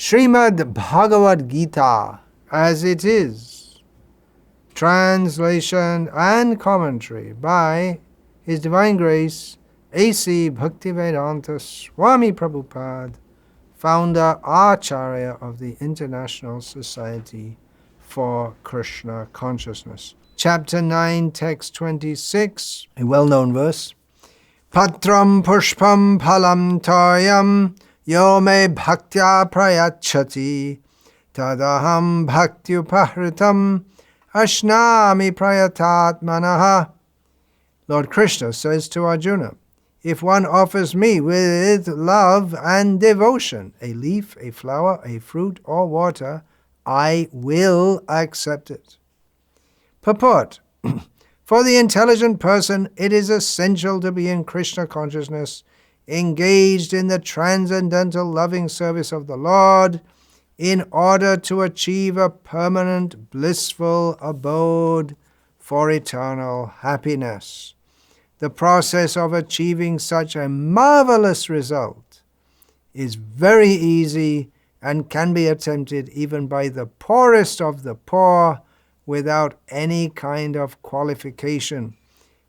Srimad Bhagavad Gita as it is, translation and commentary by His Divine Grace A.C. Bhaktivedanta Swami Prabhupada, founder Acharya of the International Society for Krishna Consciousness. Chapter 9, text 26, a well-known verse. Patram pushpam phalam toyam yo me bhaktya prayachati tadaham bhaktyupahritam ashnami prayatatmanaha. Lord Krishna says to Arjuna, if one offers me with love and devotion a leaf, a flower, a fruit, or water, I will accept it. Purport. For the intelligent person, it is essential to be in Krishna consciousness, engaged in the transcendental loving service of the Lord, in order to achieve a permanent blissful abode for eternal happiness. The process of achieving such a marvelous result is very easy and can be attempted even by the poorest of the poor without any kind of qualification.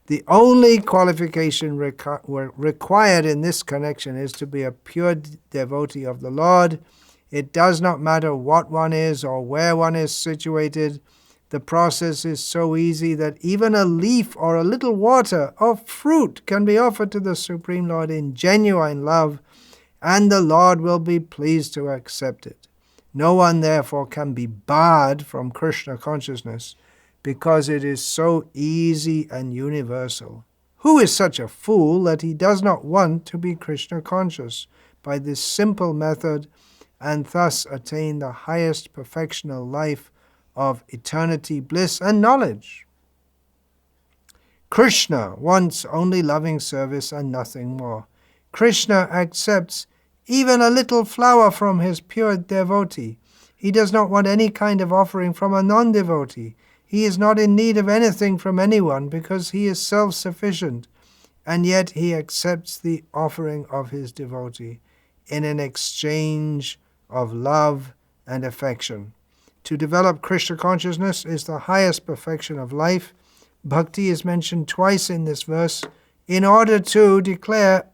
The only qualification required in this connection is to be a pure devotee of the Lord. It does not matter what one is or where one is situated. The process is so easy that even a leaf or a little water or fruit can be offered to the Supreme Lord in genuine love, and the Lord will be pleased to accept it. No one, therefore, can be barred from Krishna consciousness because it is so easy and universal. Who is such a fool that he does not want to be Krishna conscious by this simple method and thus attain the highest perfectional life of eternity, bliss, and knowledge? Krishna wants only loving service and nothing more. Krishna accepts even a little flower from his pure devotee. He does not want any kind of offering from a non-devotee. He is not in need of anything from anyone because he is self-sufficient, and yet he accepts the offering of his devotee in an exchange of love and affection. To develop Krishna consciousness is the highest perfection of life. Bhakti is mentioned twice in this verse in order to declare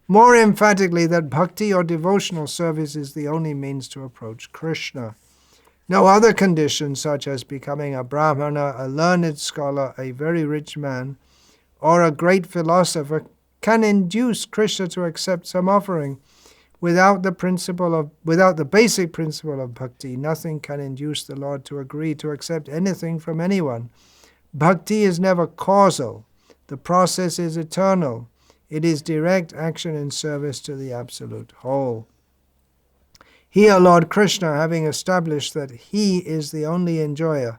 more emphatically that bhakti or devotional service is the only means to approach Krishna. No other conditions, such as becoming a brahmana, a learned scholar, a very rich man, or a great philosopher, can induce Krishna to accept some offering. Without the basic principle of bhakti, nothing can induce the Lord to agree to accept anything from anyone. Bhakti is never causal. The process is eternal. It is direct action in service to the Absolute Whole. Here, Lord Krishna, having established that He is the only enjoyer,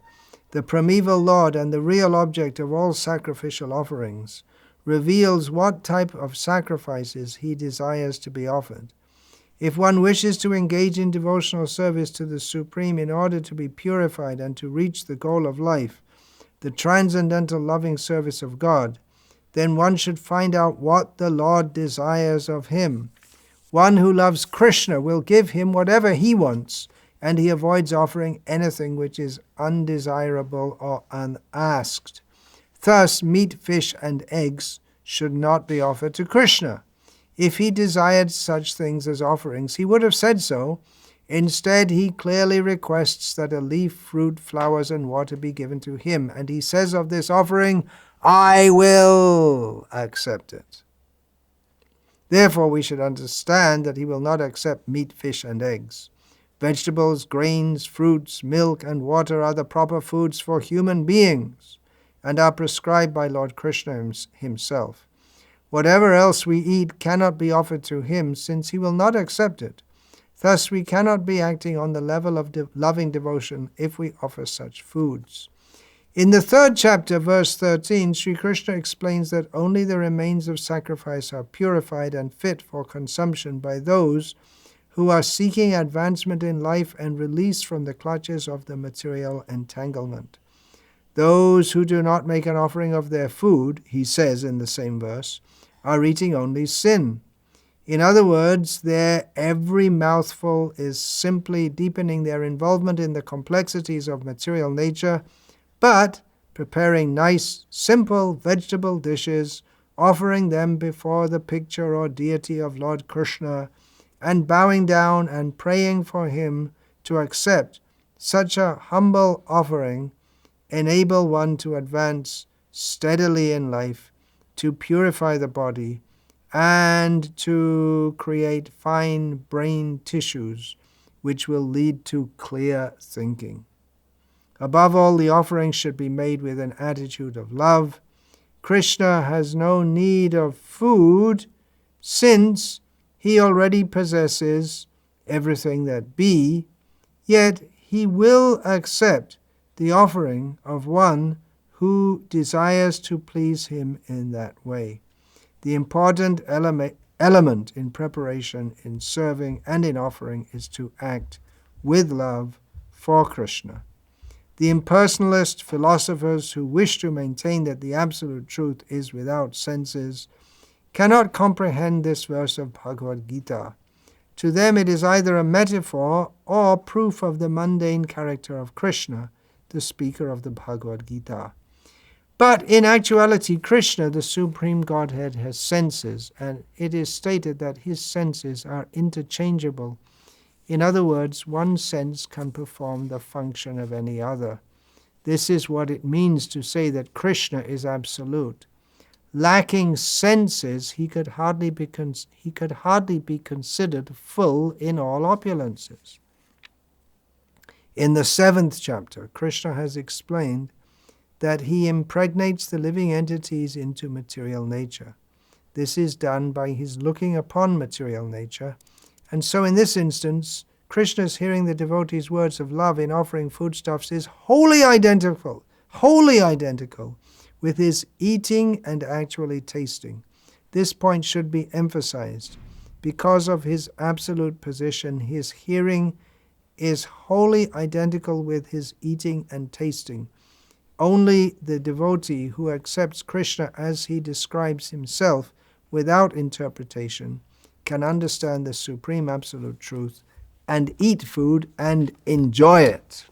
the primeval Lord and the real object of all sacrificial offerings, reveals what type of sacrifices He desires to be offered. If one wishes to engage in devotional service to the Supreme in order to be purified and to reach the goal of life, the transcendental loving service of God, then one should find out what the Lord desires of him. One who loves Krishna will give him whatever he wants, and he avoids offering anything which is undesirable or unasked. Thus, meat, fish, and eggs should not be offered to Krishna. If he desired such things as offerings, he would have said so. Instead, he clearly requests that a leaf, fruit, flowers, and water be given to him, and he says of this offering, I will accept it. Therefore, we should understand that he will not accept meat, fish, and eggs. Vegetables, grains, fruits, milk, and water are the proper foods for human beings and are prescribed by Lord Krishna himself. Whatever else we eat cannot be offered to him, since he will not accept it. Thus, we cannot be acting on the level of loving devotion if we offer such foods. In the 3rd chapter, verse 13, Sri Krishna explains that only the remains of sacrifice are purified and fit for consumption by those who are seeking advancement in life and release from the clutches of the material entanglement. Those who do not make an offering of their food, he says in the same verse, are eating only sin. In other words, their every mouthful is simply deepening their involvement in the complexities of material nature, but preparing nice, simple vegetable dishes, offering them before the picture or deity of Lord Krishna, and bowing down and praying for him to accept such a humble offering, enable one to advance steadily in life, to purify the body, and to create fine brain tissues which will lead to clear thinking. Above all, the offering should be made with an attitude of love. Krishna has no need of food since he already possesses everything that be, yet he will accept the offering of one who desires to please him in that way. The important element in preparation, in serving, and in offering is to act with love for Krishna. The impersonalist philosophers who wish to maintain that the absolute truth is without senses cannot comprehend this verse of Bhagavad Gita. To them it is either a metaphor or proof of the mundane character of Krishna, the speaker of the Bhagavad Gita. But in actuality, Krishna, the Supreme Godhead, has senses, and it is stated that his senses are interchangeable. In other words, one sense can perform the function of any other. This is what it means to say that Krishna is absolute. Lacking senses, he could hardly be considered full in all opulences. In the 7th chapter, Krishna has explained that he impregnates the living entities into material nature. This is done by his looking upon material nature, and so in this instance, Krishna's hearing the devotee's words of love in offering foodstuffs is wholly identical with his eating and actually tasting. This point should be emphasized. Because of his absolute position, his hearing is wholly identical with his eating and tasting. Only the devotee who accepts Krishna as he describes himself without interpretation can understand the supreme absolute truth and eat food and enjoy it.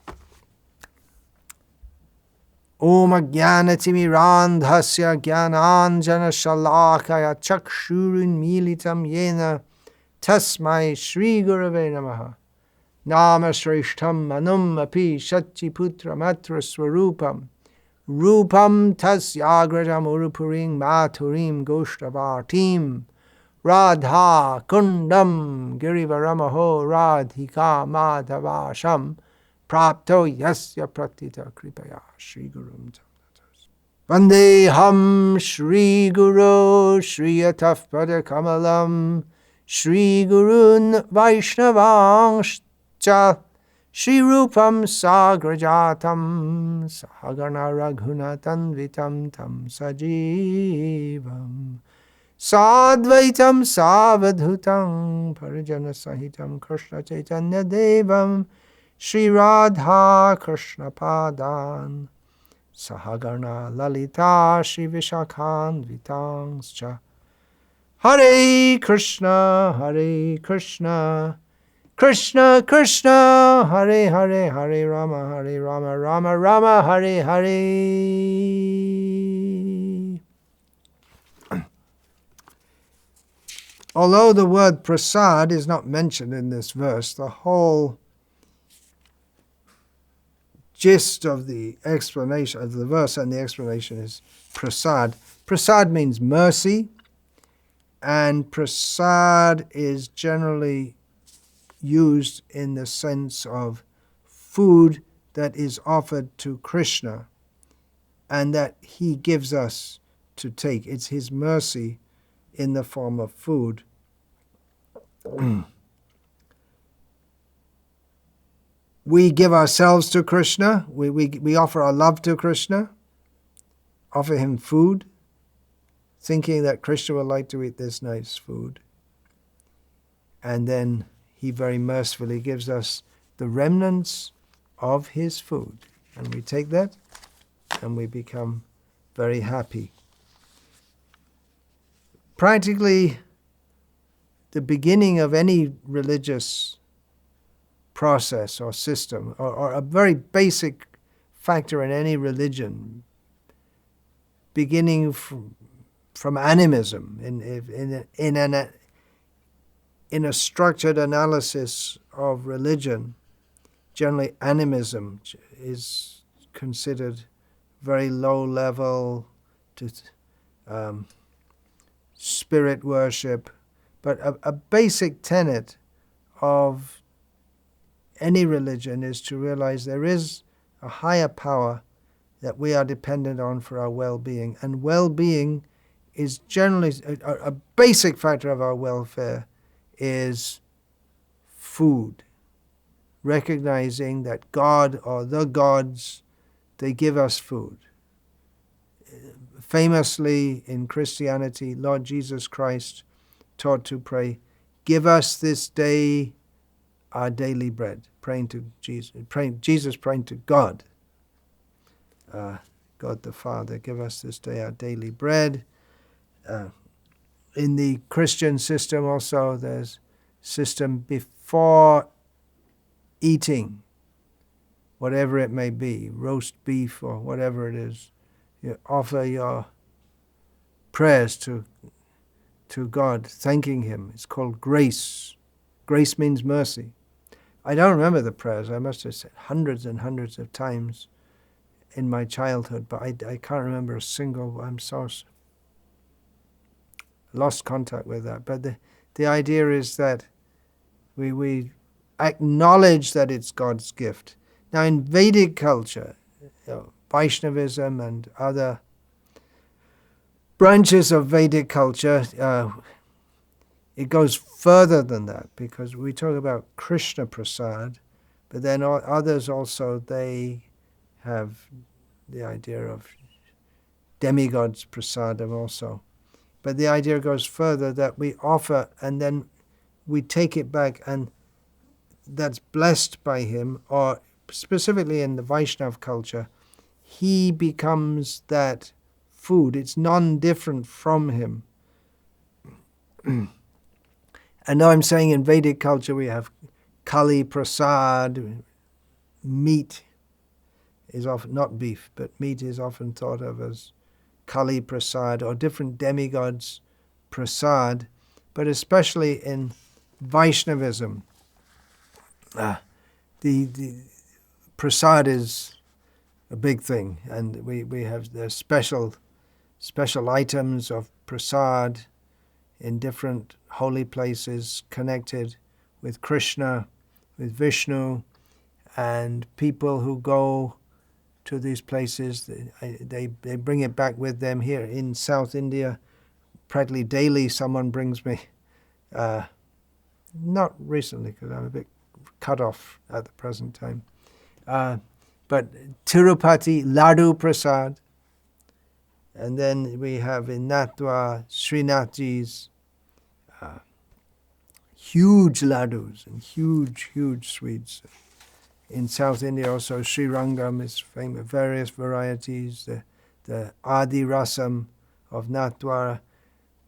Om Ajnanatimirandhasya Jnananjana Shalakaya Chakshurin Militam Yena Tasmai Shri Gurave Namaha Nama Shrishtam Manum Api Shachiputra Matra Swarupam Rupam Tasyagratam Urupuring Maturim Goshtavartim Radha Kundam Girivaramaho Radhika Madhavasham Prapto Yasya Pratita Kripaya Shri Gurum Tamnatas Vandeham Shri Guru Shri Ataf Pada Kamalam Shri Gurun Vaishnavangscha Shri Rupam Sagrajatam Sahagana Raghunatanvitam Tam Sajivam Sadvaitam Savadhutam Parijana Sahitam Krishna Chaitanya Devam Shri Radha Krishna Padan Sahagana Lalita Shri Vishakhan Vitangscha Hare Krishna Krishna Krishna Hare Hare Hare Rama Rama Rama Hare Hare. Although the word prasad is not mentioned in this verse, the whole gist of the explanation of the verse and the explanation is prasad. Prasad means mercy, and prasad is generally used in the sense of food that is offered to Krishna and that he gives us to take. It's his mercy in the form of food. We give ourselves to Krishna. We offer our love to Krishna, offer him food, thinking that Krishna would like to eat this nice food. And then he very mercifully gives us the remnants of his food. And we take that and we become very happy. Practically, the beginning of any religious process or system, or a very basic factor in any religion, beginning from animism, in a structured analysis of religion. Generally, animism is considered very low level to spirit worship, but a basic tenet of any religion is to realize there is a higher power that we are dependent on for our well-being. And well-being is generally, a basic factor of our welfare is food. Recognizing that God or the gods, they give us food. Famously in Christianity, Lord Jesus Christ taught to pray, "Give us this day our daily bread," praying to Jesus, praying to God, God the Father, "Give us this day our daily bread." In the Christian system also, there's system before eating, whatever it may be, roast beef or whatever it is, you offer your prayers to God, thanking Him. It's called grace. Grace means mercy. I don't remember the prayers. I must have said hundreds and hundreds of times in my childhood, but I can't remember a single. I'm so lost contact with that. But the idea is that we acknowledge that it's God's gift. Now, in Vedic culture, Vaishnavism and other branches of Vedic culture, it goes further than that, because we talk about Krishna Prasad, but then others also, they have the idea of demigods prasadam also. But the idea goes further, that we offer and then we take it back, and that's blessed by him, or specifically in the Vaishnav culture, he becomes that food. It's non-different from him. And now I'm saying in Vedic culture we have Kali Prasad, meat is often, not beef, but meat is often thought of as Kali Prasad, or different demigods Prasad, but especially in Vaishnavism, the Prasad is a big thing, and we have the special items of Prasad in different holy places connected with Krishna, with Vishnu, and people who go to these places, they bring it back with them. Here in South India, practically daily someone brings me, not recently because I'm a bit cut off at the present time, but Tirupati Ladu Prasad, and then we have in Natwa Srinathji's huge ladus and huge sweets. In South India also Sri Rangam is famous, various varieties, the Adi Rasam of Natwara.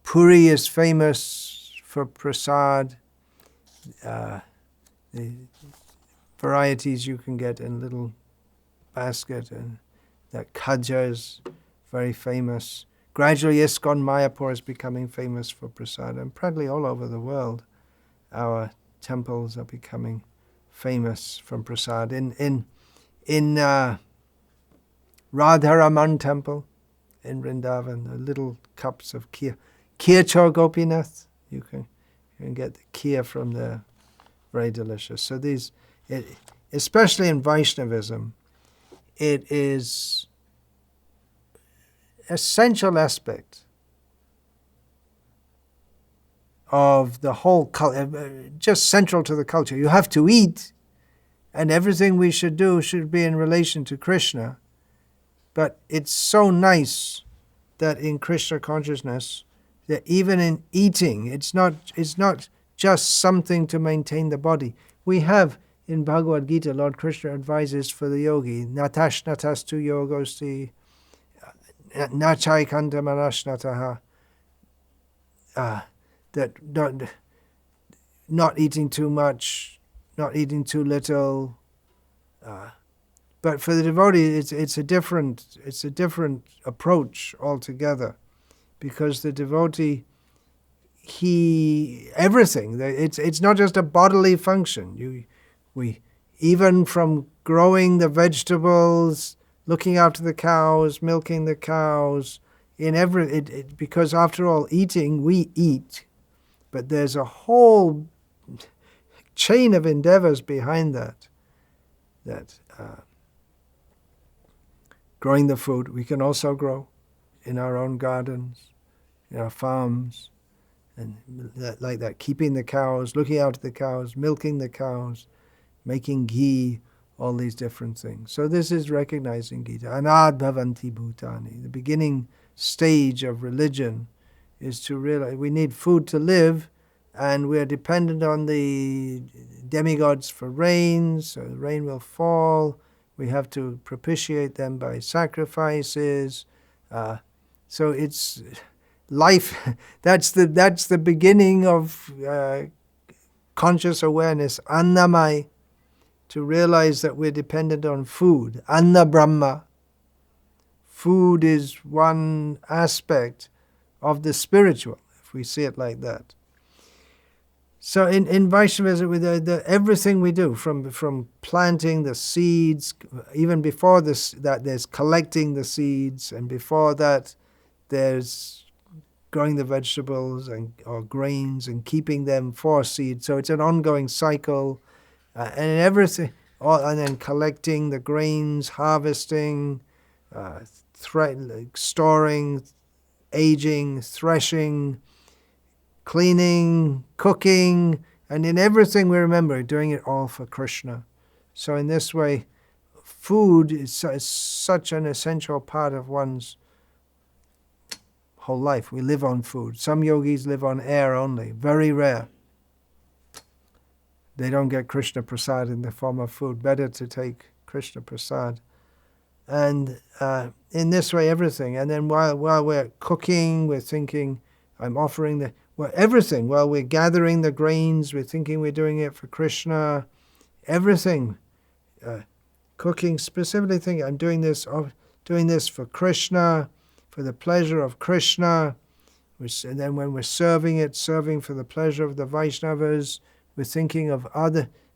Puri is famous for prasad, the varieties you can get in little basket, and that Khaja is very famous. Gradually ISKCON Mayapur is becoming famous for prasad, and practically all over the world our temples are becoming famous from prasad. In Radharaman temple in Vrindavan, the little cups of kheer. Kheer Chor Gopinath, you can get the kheer from there, very delicious. So these, especially in Vaishnavism, it is essential aspect of the whole culture, just central to the culture. You have to eat, and everything we should do should be in relation to Krishna. But it's so nice that in Krishna consciousness, that even in eating, it's not just something to maintain the body. We have in Bhagavad Gita, Lord Krishna advises for the yogi, natash natastu yogosti, nachai kanta manashnataha, that not eating too much, not eating too little. But for the devotee, it's a different approach altogether, because the devotee, everything. It's not just a bodily function. We even from growing the vegetables, looking after the cows, milking the cows, because after all, eating, we eat, but there's a whole chain of endeavors behind that. Growing the food, we can also grow in our own gardens, in our farms, and like that, keeping the cows, looking after the cows, milking the cows, making ghee, all these different things. So this is recognizing Gita. Anad bhavanti bhutani. The beginning stage of religion is to realize we need food to live, and we're dependent on the demigods for rain, so the rain will fall. We have to propitiate them by sacrifices. So it's life. That's the beginning of conscious awareness, annamai, to realize that we're dependent on food. Anna Brahma. Food is one aspect of the spiritual, if we see it like that. So in Vaishnavism, with everything we do, from planting the seeds, even before that there's collecting the seeds, and before that there's growing the vegetables or grains and keeping them for seed. So it's an ongoing cycle, and everything, and then collecting the grains, harvesting, storing, aging, threshing, cleaning, cooking, and in everything we remember doing it all for Krishna. So in this way, food is such an essential part of one's whole life. We live on food. Some yogis live on air only, very rare. They don't get Krishna Prasad in the form of food. Better to take Krishna Prasad. And in this way, everything. And then while we're cooking, we're thinking, I'm offering everything. While we're gathering the grains, we're thinking we're doing it for Krishna. Everything. Cooking, specifically thinking, I'm doing this for Krishna, for the pleasure of Krishna. And then when we're serving for the pleasure of the Vaishnavas, we're thinking of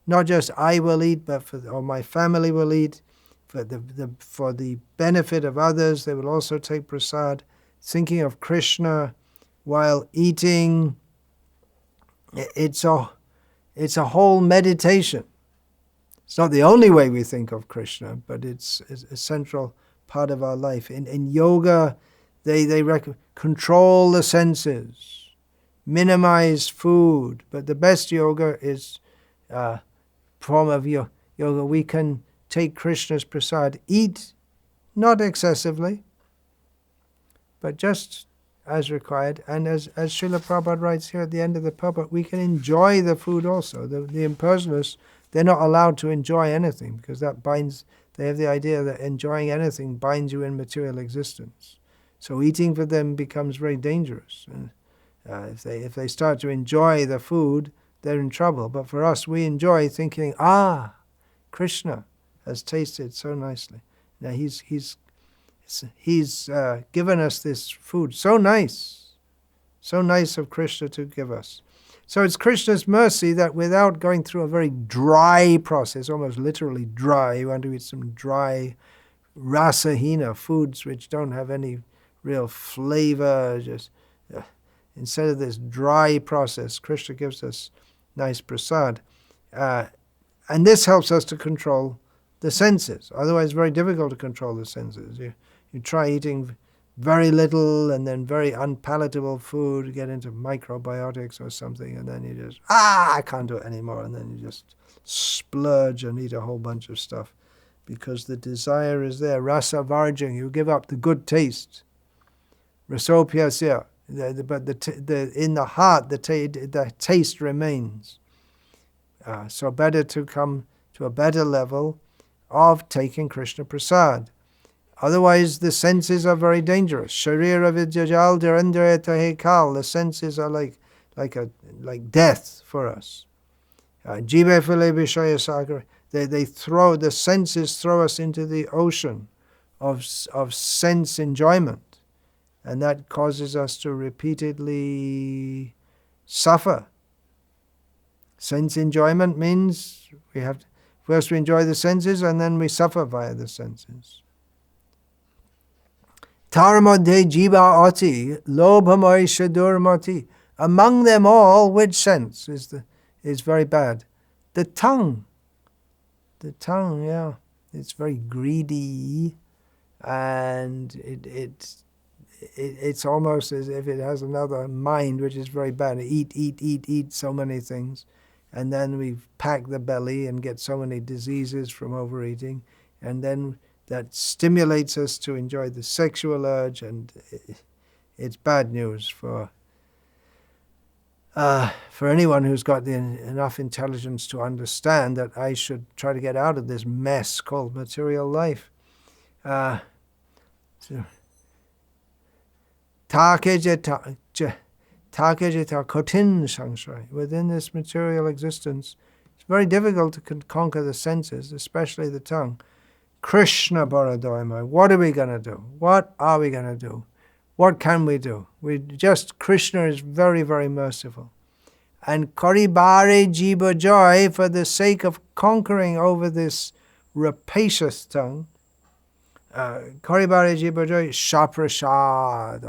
not just I will eat, but or my family will eat, for the benefit of others. They will also take prasad. Thinking of Krishna while eating. It's a whole meditation. It's not the only way we think of Krishna, but it's a central part of our life. In yoga, they control the senses, minimize food. But the best yoga is form of yoga. We can take Krishna's prasad, eat, not excessively, but just as required. And as Srila Prabhupada writes here at the end of the purport, we can enjoy the food also. The impersonalists, they're not allowed to enjoy anything, because that binds. They have the idea that enjoying anything binds you in material existence. So eating for them becomes very dangerous. And if they start to enjoy the food, they're in trouble. But for us, we enjoy thinking, Krishna has tasted so nicely. Now he's given us this food, so nice of Krishna to give us. So it's Krishna's mercy that without going through a very dry process, almost literally dry, you want to eat some dry rasahina foods which don't have any real flavor, just instead of this dry process, Krishna gives us nice prasad. And this helps us to control the senses. Otherwise, it's very difficult to control the senses. You try eating very little and then very unpalatable food, you get into microbiotics or something, and then you just, I can't do it anymore. And then you just splurge and eat a whole bunch of stuff because the desire is there. Rasa varjang, you give up the good taste. Rasopyasya, but in the heart, the taste remains. So better to come to a better level of taking Krishna Prasad. Otherwise, the senses are very dangerous. Sharira vidyajal direndreta hekal. The senses are like like death for us. Jive file vishaya sagar. They throw, the senses throw us into the ocean of sense enjoyment, and that causes us to repeatedly suffer. Sense enjoyment means first we enjoy the senses and then we suffer via the senses. Taramodhe jiva ati lobhamai shadurmati. Among them all, which sense is very bad? The tongue. The tongue, yeah. It's very greedy, and it's almost as if it has another mind, which is very bad. Eat so many things, and then we pack the belly and get so many diseases from overeating, and then that stimulates us to enjoy the sexual urge, and it's bad news for anyone who's got enough intelligence to understand that I should try to get out of this mess called material life. Within this material existence, it's very difficult to conquer the senses, especially the tongue. Krishna Baradoima, what are we going to do? What are we going to do? What can we do? Krishna is very, very merciful. And Karibare Jiva Joy, for the sake of conquering over this rapacious tongue, Karibare Jiva Joy, Shaprashad,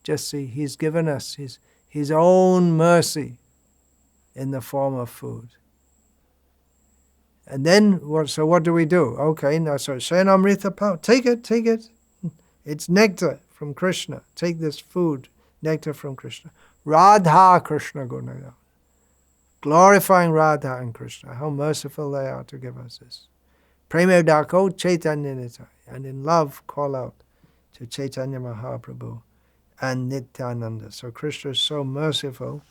just see, He's given us His own mercy in the form of food. And then, what do we do? Okay, now, so Shenamrita Power, take it. It's nectar from Krishna. Take this food, nectar from Krishna. Radha Krishna Gunaya. Glorifying Radha and Krishna. How merciful they are to give us this. Preme Dako Chaitanya Nitai. And in love call out to Chaitanya Mahaprabhu and Nityananda. So Krishna is so merciful.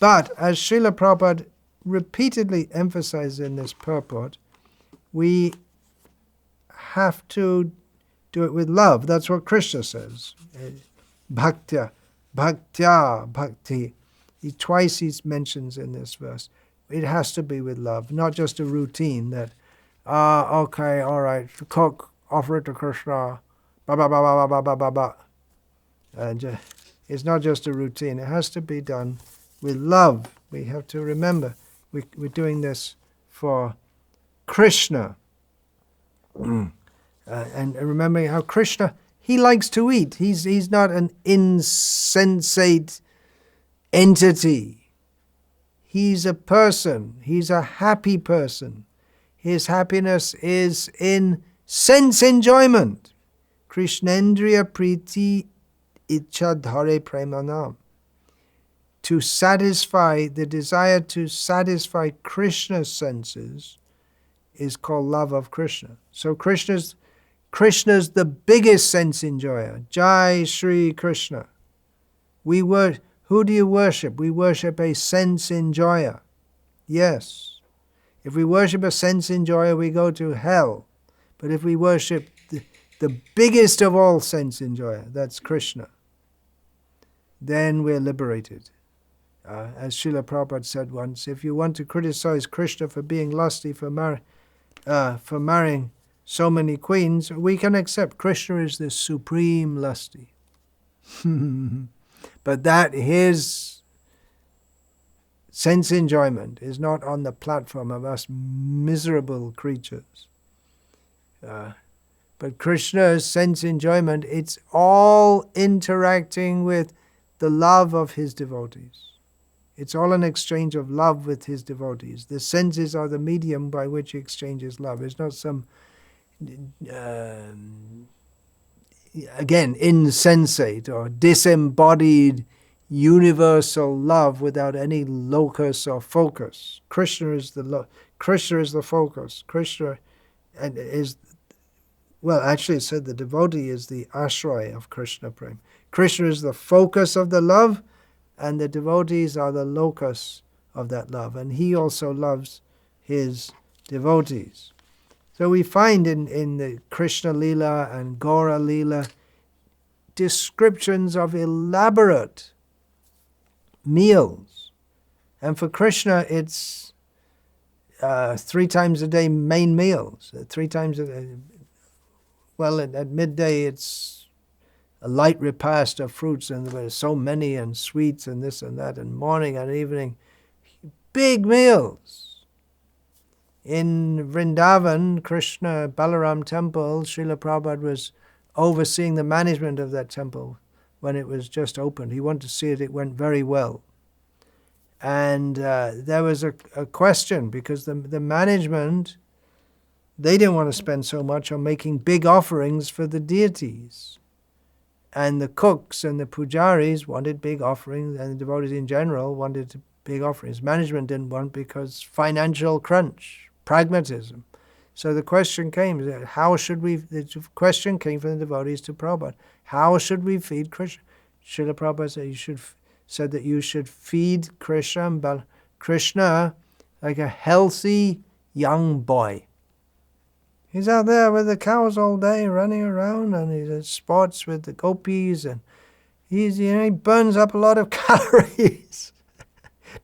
But as Srila Prabhupada repeatedly emphasized in this purport, we have to do it with love. That's what Krishna says. Bhaktya, bhakti. Twice he mentions in this verse. It has to be with love, not just a routine that, okay, all right, cook, offer it to Krishna, ba. And it's not just a routine. It has to be done with love. We have to remember we're doing this for Krishna. And remembering how Krishna, he likes to eat. He's not an insensate entity. He's a person. He's a happy person. His happiness is in sense enjoyment. Krishnendriya priti ichha dhare premanam. To satisfy, the desire to satisfy Krishna's senses is called love of Krishna. So Krishna's the biggest sense enjoyer. Jai Shri Krishna. Who do you worship? We worship a sense enjoyer. Yes. If we worship a sense enjoyer, we go to hell. But if we worship the biggest of all sense enjoyer, that's Krishna, then we're liberated. As Srila Prabhupada said once, if you want to criticize Krishna for being lusty, for marrying so many queens, we can accept Krishna is the supreme lusty. But that his sense enjoyment is not on the platform of us miserable creatures. But Krishna's sense enjoyment, it's all interacting with the love of his devotees. It's all an exchange of love with his devotees. The senses are the medium by which he exchanges love. It's not some, again, insensate or disembodied universal love without any locus or focus. Krishna is the focus. Krishna is, well, actually it said the devotee is the ashraya of Krishna Prem. Krishna is the focus of the love, and the devotees are the locus of that love. And he also loves his devotees. So we find in the Krishna Lila and Gaura Lila descriptions of elaborate meals. And for Krishna, it's 3 times a day main meals. 3 times a day. Well, at midday, it's a light repast of fruits, and there's so many, and sweets, and this and that, and morning and evening, big meals. In Vrindavan, Krishna Balaram temple, Srila Prabhupada was overseeing the management of that temple when it was just opened. He wanted to see it. It went very well. And there was a question, because the management, they didn't want to spend so much on making big offerings for the deities. And the cooks and the pujaris wanted big offerings, and the devotees in general wanted big offerings. Management didn't want, because financial crunch, pragmatism. So the question came, the question came from the devotees to Prabhupada, how should we feed Krishna? Srila Prabhupada said that you should feed Krishna like a healthy young boy. He's out there with the cows all day, running around, and he does sports with the gopis, and he burns up a lot of calories,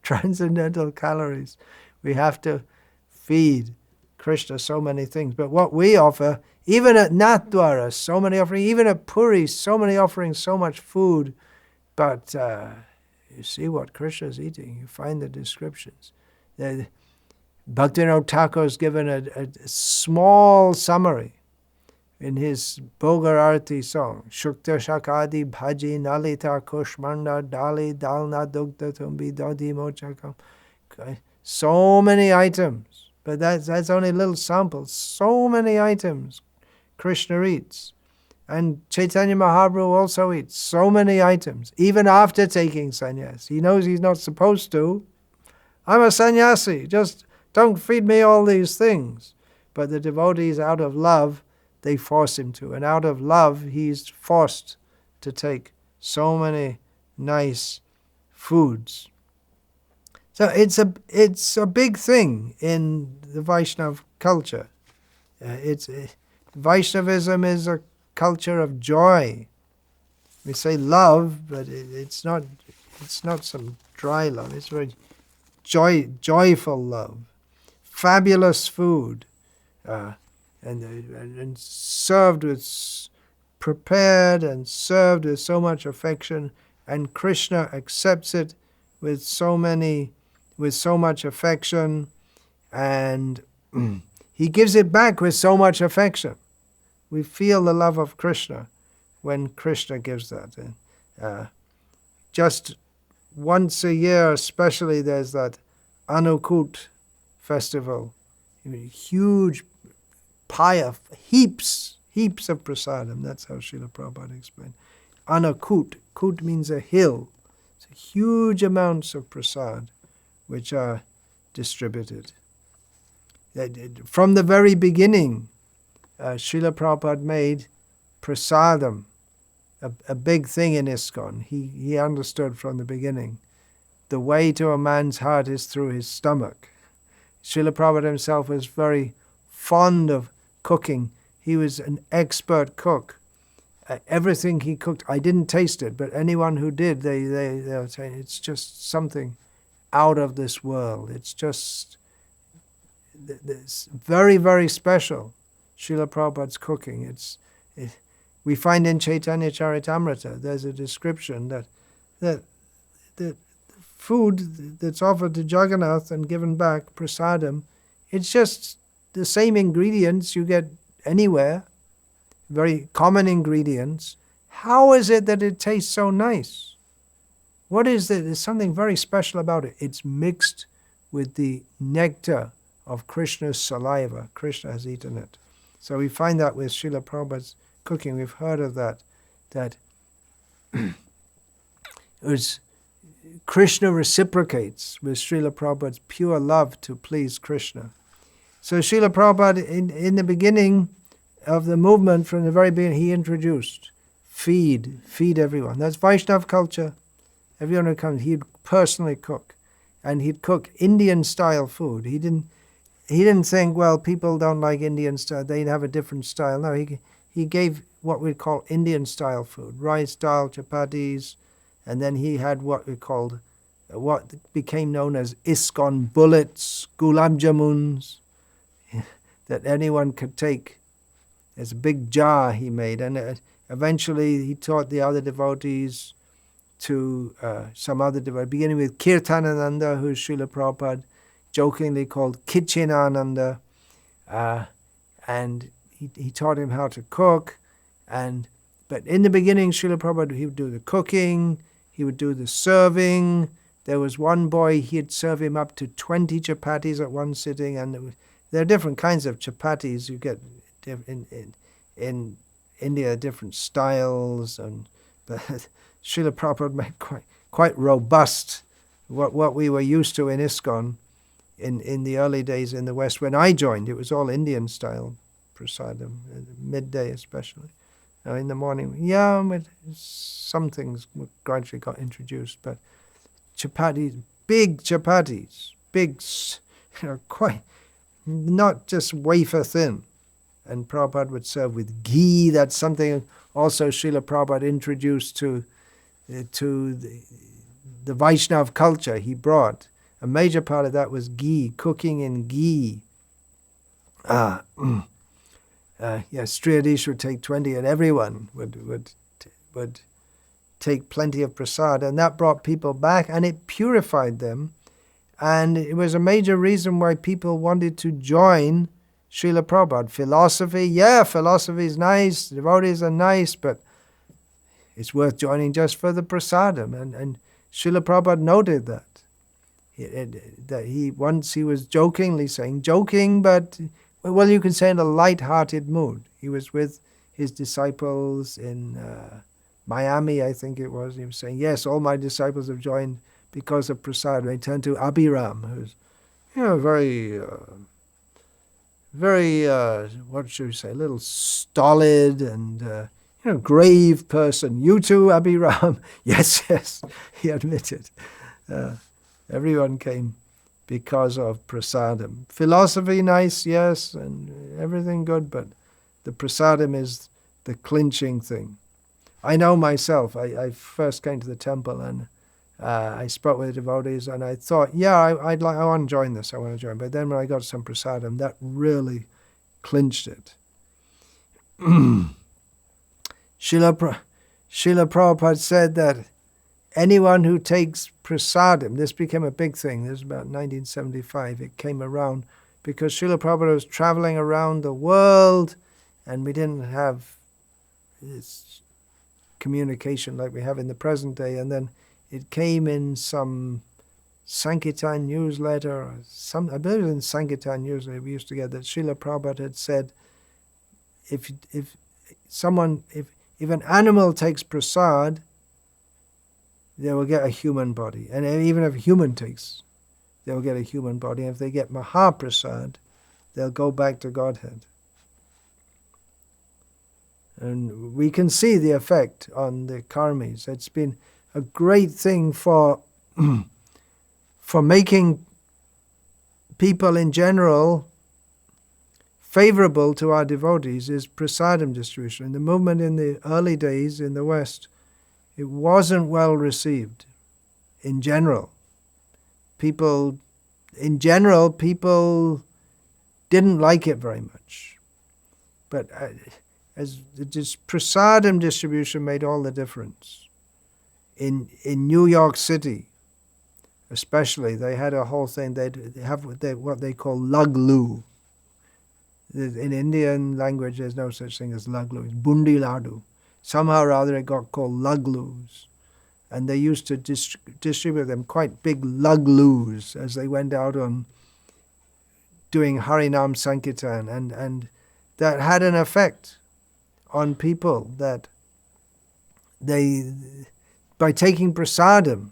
transcendental calories. We have to feed Krishna so many things. But what we offer, even at Nathdwara, so many offerings, even at Puri, so many offerings, so much food. But you see what Krishna is eating. You find the descriptions. Bhaktivinoda Thakur has given a small summary in his Bhogar Arati song. Shukta Shakadi Bhaji Nalita Kushmanda Dali Dalna Dugda Tumbi Dodi Mochakam. So many items. But that's only a little sample. So many items Krishna eats. And Chaitanya Mahaprabhu also eats so many items, even after taking sannyas. He knows he's not supposed to. I'm a sannyasi, just don't feed me all these things. But the devotees, out of love, they force him to. And out of love, he's forced to take so many nice foods. So it's a big thing in the Vaishnava culture. Vaishnavism is a culture of joy. We say love, but it's not some dry love. It's very joyful love. Fabulous food, and served with, prepared and served with so much affection, and Krishna accepts it with so much affection, and he gives it back with so much affection. We feel the love of Krishna when Krishna gives that. Just once a year, especially, there's that Anukut festival. Huge pie of heaps of prasadam. That's how Srila Prabhupada explained. Anukut. Kut means a hill. So huge amounts of prasad which are distributed. From the very beginning, Srila Prabhupada made prasadam a big thing in ISKCON. He understood from the beginning the way to a man's heart is through his stomach. Srila Prabhupada himself was very fond of cooking. He was an expert cook. Everything he cooked, I didn't taste it, but anyone who did, they were saying it's just something out of this world. It's just it's very, very special. Srila Prabhupada's cooking. We find in Chaitanya Charitamrita, there's a description that the food that's offered to Jagannath and given back, prasadam, it's just the same ingredients you get anywhere, very common ingredients. How is it that it tastes so nice? What is it? There's something very special about it. It's mixed with the nectar of Krishna's saliva. Krishna has eaten it. So we find that with Srila Prabhupada's cooking. We've heard of that it was Krishna reciprocates with Srila Prabhupada's pure love to please Krishna. So Srila Prabhupada, in the beginning of the movement, from the very beginning, he introduced feed everyone. That's Vaishnava culture. Everyone who comes, he'd personally cook. And he'd cook Indian-style food. He didn't think, well, people don't like Indian style, they'd have a different style. No, he gave what we call Indian-style food, rice, dal, chapatis, and then he had what we called what became known as ISKCON bullets, gulab jamuns, that anyone could take. There's a big jar he made, and eventually he taught the other devotees to some other devotees, beginning with Kirtanananda, who's Srila Prabhupada jokingly called Kitchenananda, and he taught him how to cook. But in the beginning, Srila Prabhupada, he would do the cooking, he would do the serving. There was one boy, he'd serve him up to 20 chapatis at one sitting, and there are different kinds of chapatis. You get in India, different styles, but Srila Prabhupada made quite robust what we were used to in ISKCON in the early days in the West. When I joined, it was all Indian style prasadam, midday especially. Now in the morning, some things gradually got introduced, but chapatis, big, quite, not just wafer thin. And Prabhupada would serve with ghee. That's something also Srila Prabhupada introduced to the Vaishnav culture. He brought a major part of that was ghee, cooking in ghee. Sriyadish would take 20, and everyone would take plenty of prasad, and that brought people back, and it purified them, and it was a major reason why people wanted to join Srila Prabhupada. Philosophy is nice, devotees are nice, but it's worth joining just for the prasadam. And Srila Prabhupada noted that. He was jokingly saying, but, well, you can say in a light-hearted mood. He was with his disciples in Miami, I think it was. He was saying, yes, all my disciples have joined because of prasadam. They turned to Abhiram, who's very, what should we say, a little stolid and, grave person. You too, Abhiram? Yes, he admitted. Everyone came because of prasadam. Philosophy, nice, yes, and everything good, but the prasadam is the clinching thing. I know myself. I first came to the temple and I spoke with the devotees, and I thought, I want to join this. But then when I got some prasadam, that really clinched it. Srila Prabhupada said that anyone who takes prasadam, this became a big thing. This was about 1975. It came around because Srila Prabhupada was traveling around the world, and we didn't have this communication like we have in the present day. And then it came in some Sankirtan newsletter, or I believe it was in Sankirtan newsletter we used to get, that Srila Prabhupada had said, if an animal takes prasad, they will get a human body. And even if a human takes, they will get a human body. And if they get Mahaprasad, they'll go back to Godhead. And we can see the effect on the karmis. It's been a great thing for making people in general favorable to our devotees is prasadam distribution. In the movement in the early days in the West, it wasn't well received in general. People didn't like it very much. But as this prasadam distribution made all the difference. In New York City, especially, they had a whole thing. They have what they call laglu. In Indian language, there's no such thing as laglu. It's bundi ladu. Somehow or other, it got called laglus. And they used to distribute them, quite big laglus, as they went out on doing Harinam Sankirtan. And that had an effect on people, that by taking prasadam,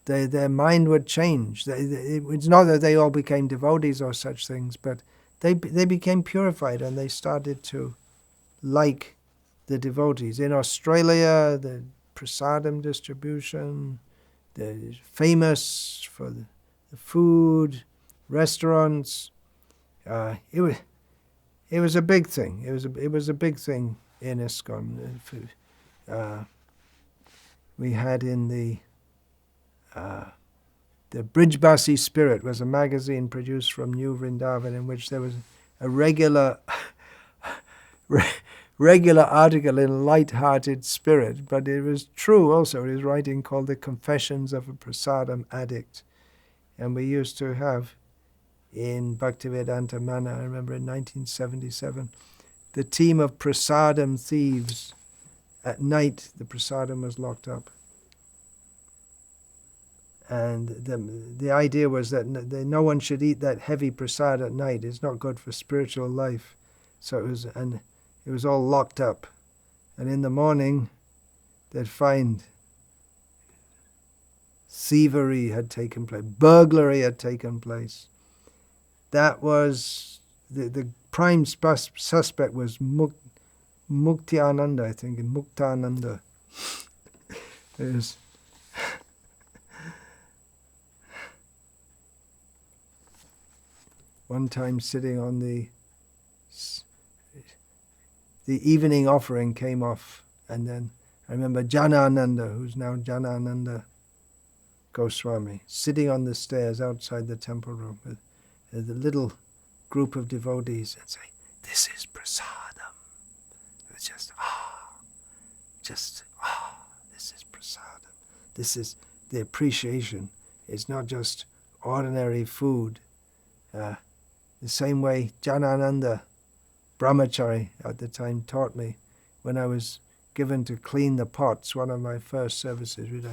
their mind would change. It's not that they all became devotees or such things, but they became purified, and they started to like the devotees. In Australia, the prasadam distribution, they're famous for the food, restaurants. It was a big thing. It was a big thing in ISKCON. We had in the The Brijbasi Spirit was a magazine produced from New Vrindavan in which there was a regular article in light-hearted spirit, but it was true also. His writing called The Confessions of a Prasadam Addict. And we used to have in Bhaktivedanta Mana, I remember in 1977, the team of prasadam thieves. At night, the prasadam was locked up. And the idea was that no one should eat that heavy prasad at night. It's not good for spiritual life. So it was all locked up. And in the morning, they'd find thievery had taken place, burglary had taken place. That was, the prime suspect was Muktiananda, I think, in Muktananda. There's one time sitting on the evening offering came off, and then I remember Janananda, who's now Janananda Goswami, sitting on the stairs outside the temple room with a little group of devotees and saying, "This is prasadam." It was just, this is prasadam. This is the appreciation. It's not just ordinary food. The same way Janananda, brahmachari at the time, taught me when I was given to clean the pots. One of my first services, we'd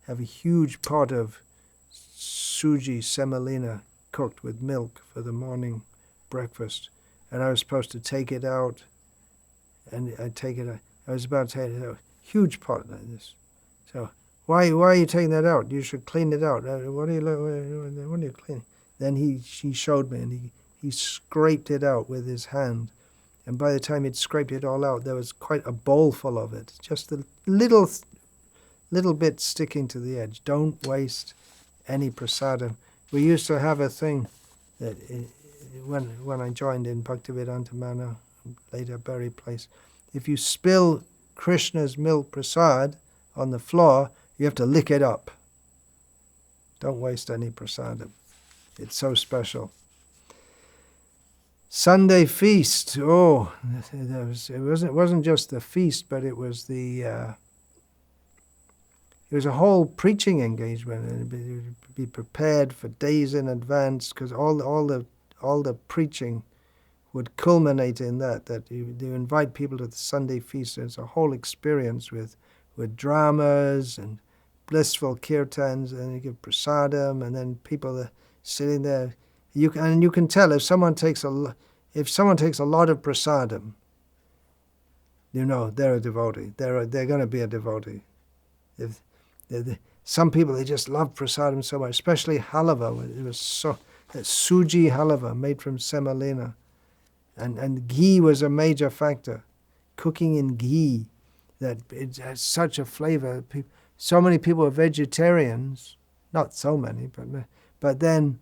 have a huge pot of suji semolina cooked with milk for the morning breakfast, and I was supposed to take it out, and I was about to take it out, huge pot like this. So why are you taking that out? You should clean it out. What are you cleaning? Then he showed me, and he scraped it out with his hand, and by the time he'd scraped it all out, there was quite a bowl full of it, just a little bit sticking to the edge. Don't waste any prasadam. We used to have a thing that when I joined in Bhaktivedanta Mana, later Berry Place, if you spill Krishna's milk prasad on the floor, you have to lick it up. Don't waste any prasadam. It's so special. Sunday feast. Oh, it wasn't just the feast, but it was it was a whole preaching engagement, and be prepared for days in advance, because all the preaching would culminate in that you invite people to the Sunday feast. It's a whole experience with dramas and blissful kirtans, and you give prasadam, and then people are sitting there. You can tell if someone takes a lot of prasadam, they're a devotee. They're going to be a devotee. Some people, they just love prasadam so much, especially halava. It was suji halava made from semolina, and ghee was a major factor. Cooking in ghee, that it has such a flavor. So many people are vegetarians, not so many, but then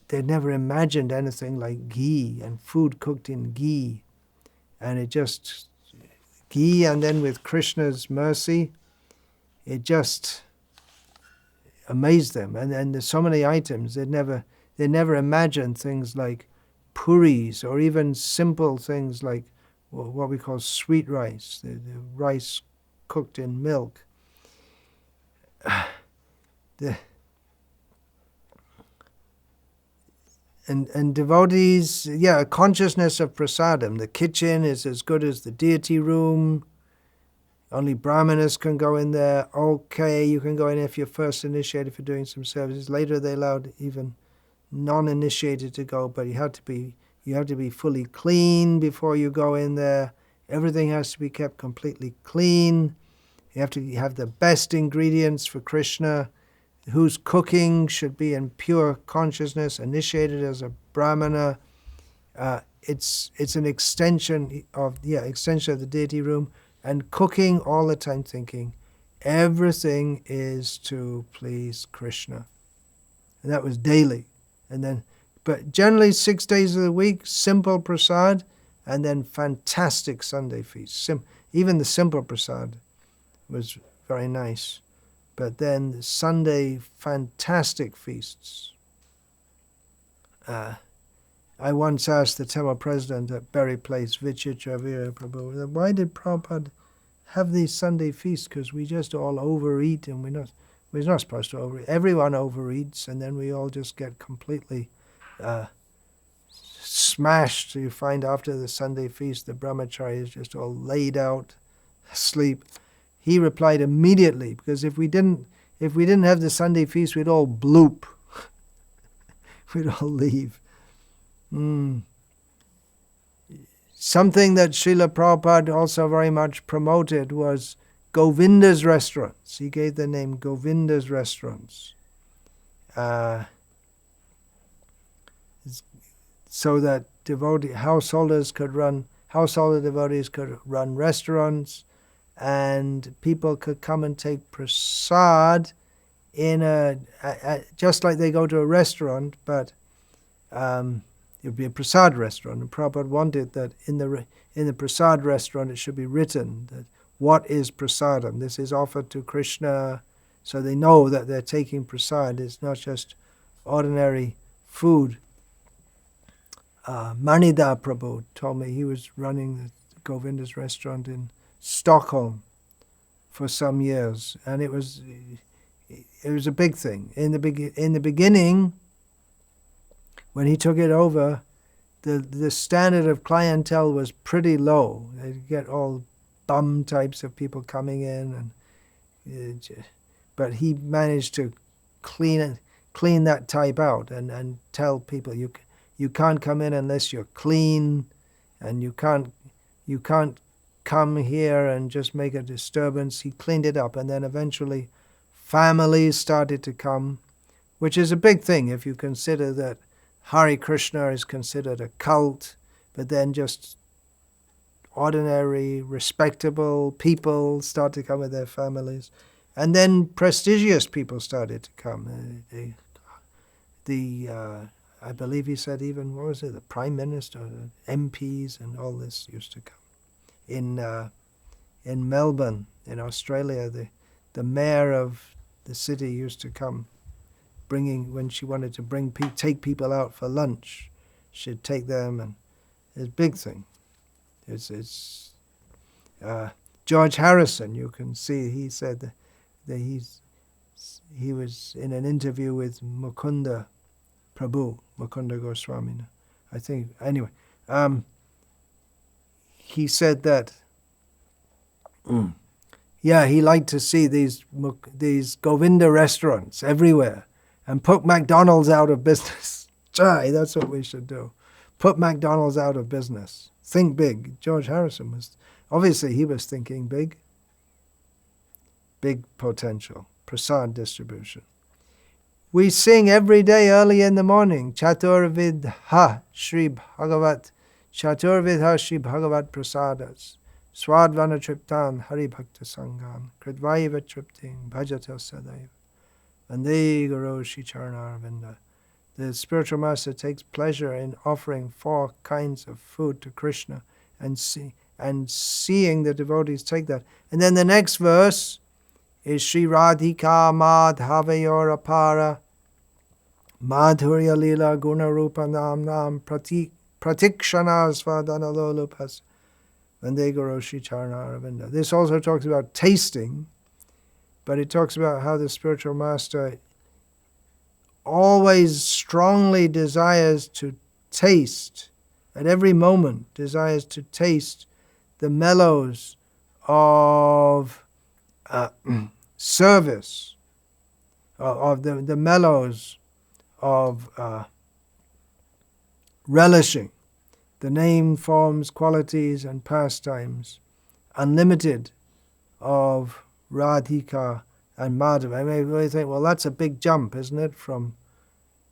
they'd never imagined anything like ghee and food cooked in ghee, and ghee, and then with Krishna's mercy, it just amazed them. And there's so many items. They never imagined things like puris, or even simple things like what we call sweet rice, the rice cooked in milk. And devotees, a consciousness of prasadam. The kitchen is as good as the deity room. Only brahmanas can go in there. Okay, you can go in if you're first initiated for doing some services. Later they allowed even non-initiated to go, but you have to be fully clean before you go in there. Everything has to be kept completely clean. You have to have the best ingredients for Krishna. Who's cooking should be in pure consciousness, initiated as a brahmana. It's an extension of the deity room, and cooking all the time, thinking everything is to please Krishna. And that was daily. But generally 6 days of the week, simple prasad, and then fantastic Sunday feast. Even the simple prasad was very nice. But then Sunday, fantastic feasts. I once asked the temple president at Berry Place, Vichitravira Prabhu, why did Prabhupada have these Sunday feasts? Because we just all overeat, and we're not supposed to overeat. Everyone overeats, and then we all just get completely smashed. You find after the Sunday feast, the brahmachari is just all laid out, asleep. He replied immediately, because if we didn't have the Sunday feast, we'd all bloop. We'd all leave. Something that Srila Prabhupada also very much promoted was Govinda's restaurants. He gave the name Govinda's restaurants. So that householder devotees could run restaurants, and people could come and take prasad in just like they go to a restaurant, but it would be a prasad restaurant. And Prabhupada wanted that in the prasad restaurant it should be written that what is prasadam. This is offered to Krishna, so they know that they're taking prasad. It's not just ordinary food. Manida Prabhu told me he was running the Govinda's restaurant in Stockholm for some years, and it was a big thing. In the beginning, when he took it over, the standard of clientele was pretty low. They'd get all bum types of people coming in, but he managed to clean that type out and tell people you can't come in unless you're clean, and you can't come here and just make a disturbance. He cleaned it up, and then eventually families started to come, which is a big thing if you consider that Hare Krishna is considered a cult, but then just ordinary, respectable people start to come with their families. And then prestigious people started to come. I believe he said even, what was it, the Prime Minister, the MPs and all this used to come. In Melbourne, in Australia, the mayor of the city used to come, when she wanted to take people out for lunch, she'd take them, and it's a big thing. It's George Harrison, you can see, he said that he was in an interview with Mukunda Goswami, I think. Anyway, he said that, he liked to see these Govinda restaurants everywhere and put McDonald's out of business. Jai, that's what we should do. Put McDonald's out of business. Think big. George Harrison he was thinking big. Big potential. Prasad distribution. We sing every day early in the morning, Chaturvidha Shri Bhagavat Prasadas, Swadvana Triptan Hari Bhakta Sangam, Kridvaiva Tripting Bhajata Sadaiva, Vande Guru Shri Charnaravinda. The spiritual master takes pleasure in offering 4 kinds of food to Krishna and seeing the devotees take that. And then the next verse is Shri Radhika Madhavayor Apara Madhurya Lila Guna Rupa Nam Pratikshana Svadana Lolupas Vande Guru Shri Charnaravinda. This also talks about tasting, but it talks about how the spiritual master always strongly desires to taste, at every moment desires to taste the mellows of service, of the mellows of relishing, the name, forms, qualities, and pastimes, unlimited, of Radhika and Madhava. I may really think, well, that's a big jump, isn't it, from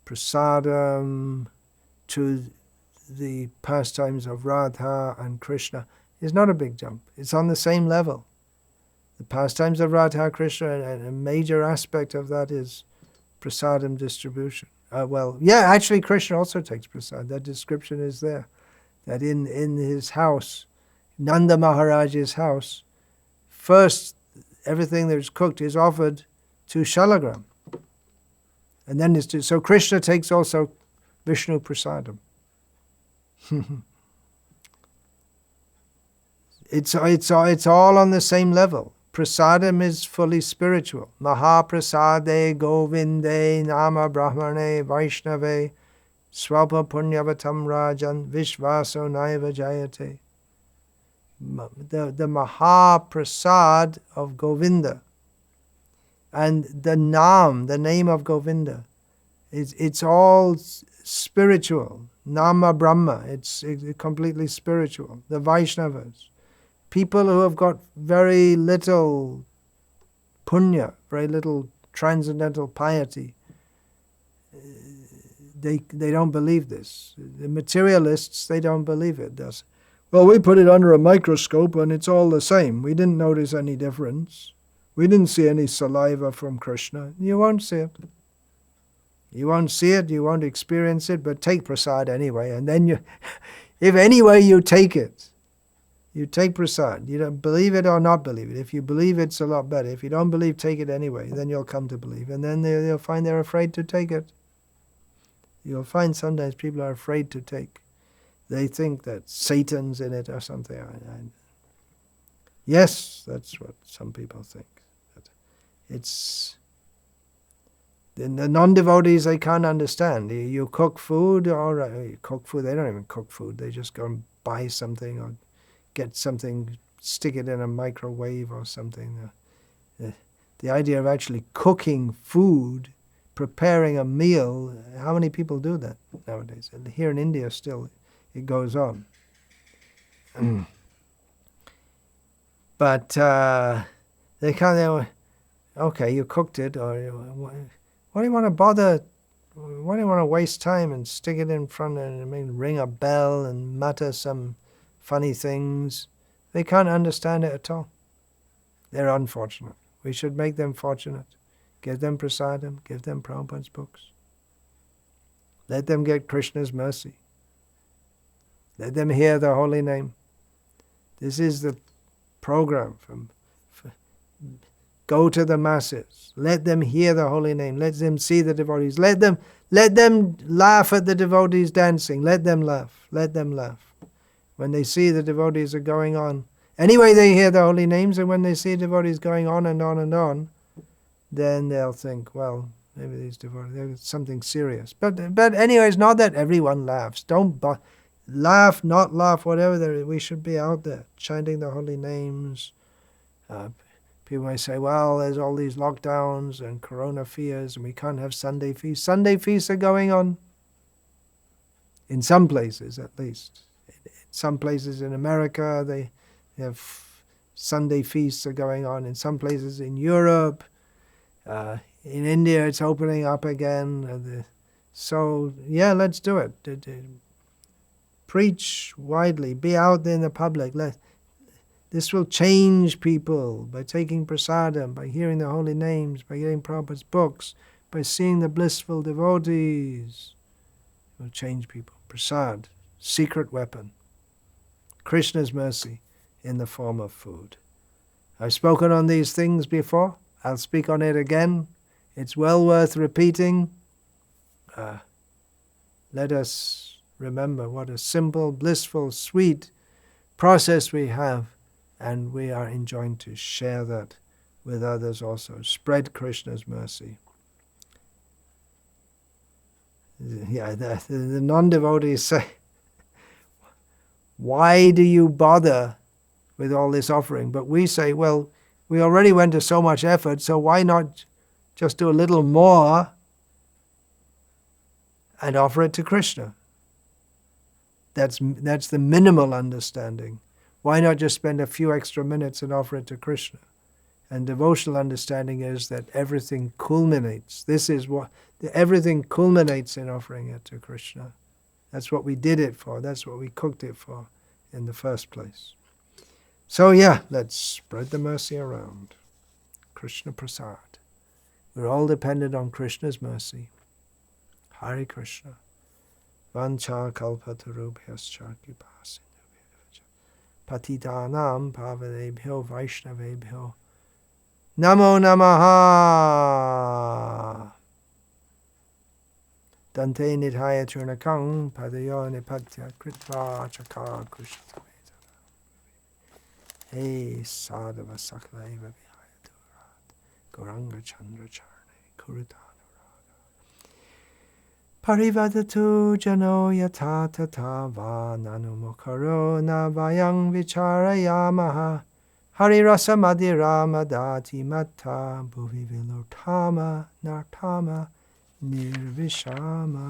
prasadam to the pastimes of Radha and Krishna. It's not a big jump. It's on the same level. The pastimes of Radha and Krishna, and a major aspect of that is prasadam distribution. Actually Krishna also takes prasad. That description is there. That in his house, Nanda Maharaj's house, first everything that is cooked is offered 2 shalagram. And then so Krishna takes also Vishnu Prasadam. It's all on the same level. Prasadam is fully spiritual. Mahaprasade Govinde Nama Brahmane Vaishnave Swalpa Punyavatam Rajan Vishvaso Naiva Jayate. The Mahaprasad of Govinda and the name of Govinda, it's all spiritual. Nama Brahma, it's completely spiritual. The Vaishnavas, people who have got very little punya, very little transcendental piety, they don't believe this. The materialists, they don't believe it. Well, we put it under a microscope and it's all the same. We didn't notice any difference. We didn't see any saliva from Krishna. You won't see it. You won't see it, you won't experience it, but take prasad anyway. And then if anyway you take it, you take prasad. You don't believe it or not believe it. If you believe, it's a lot better. If you don't believe, take it anyway. Then you'll come to believe. And then you'll find they're afraid to take it. You'll find sometimes people are afraid to take. They think that Satan's in it or something. Yes, that's what some people think. It's the non-devotees, they can't understand. You cook food, all right. You cook food, they don't even cook food. They just go and buy something or get something, stick it in a microwave or something. The idea of actually cooking food, preparing a meal, how many people do that nowadays? And here in India still, it goes on. But they can't, okay, you cooked it, or why do you want to bother? Why do you want to waste time and stick it in front and ring a bell and mutter some funny things? They can't understand it at all. They're unfortunate. We should make them fortunate. Give them prasadam, give them Prabhupada's books. Let them get Krishna's mercy. Let them hear the holy name. This is the program go to the masses. Let them hear the holy name. Let them see the devotees. Let them laugh at the devotees dancing. Let them laugh. Let them laugh. When they see the devotees are going on. Anyway, they hear the holy names, and when they see devotees going on and on and on, then they'll think, well, maybe these devotees, there's something serious. But anyway, it's not that everyone laughs. Don't laugh, not laugh, whatever. We should be out there chanting the holy names. People may say, well, there's all these lockdowns and corona fears and we can't have Sunday feasts. Sunday feasts are going on. In some places, at least. In some places in America, they have Sunday feasts are going on. In some places in Europe. In India, it's opening up again. So, yeah, let's do it. Preach widely. Be out there in the public. This will change people by taking prasadam, by hearing the holy names, by getting Prabhupada's books, by seeing the blissful devotees. It will change people. Prasad, secret weapon. Krishna's mercy in the form of food. I've spoken on these things before. I'll speak on it again. It's well worth repeating. Let us remember what a simple, blissful, sweet process we have. And we are enjoined to share that with others also. Spread Krishna's mercy. Yeah, the non-devotees say, why do you bother with all this offering? But we say, well, we already went to so much effort, so why not just do a little more and offer it to Krishna? That's the minimal understanding. Why not just spend a few extra minutes and offer it to Krishna? And devotional understanding is that everything culminates. This is what everything culminates in offering it to Krishna. That's what we did it for. That's what we cooked it for in the first place. So yeah, let's spread the mercy around. Krishna Prasad. We're all dependent on Krishna's mercy. Hare Krishna. Vancha kalpatarubhyascha kipasindhu. Patitanam pavanebhyo vaishnavebhyo Namo Namaha. Dante Nithaya Churnakang Padayo Nipatya Kritva Chakar Kushita. Hey Sadhava Sakla Eva Vihaya Durat Goranga Chandra Charne Kurutana Parivadatu Jano Yatata Tava Nanumukaro Navayang Vicharayamaha Hari Rasa Madhira Madati Matta Bhuvi Vilurtama Nartama Nirvishama.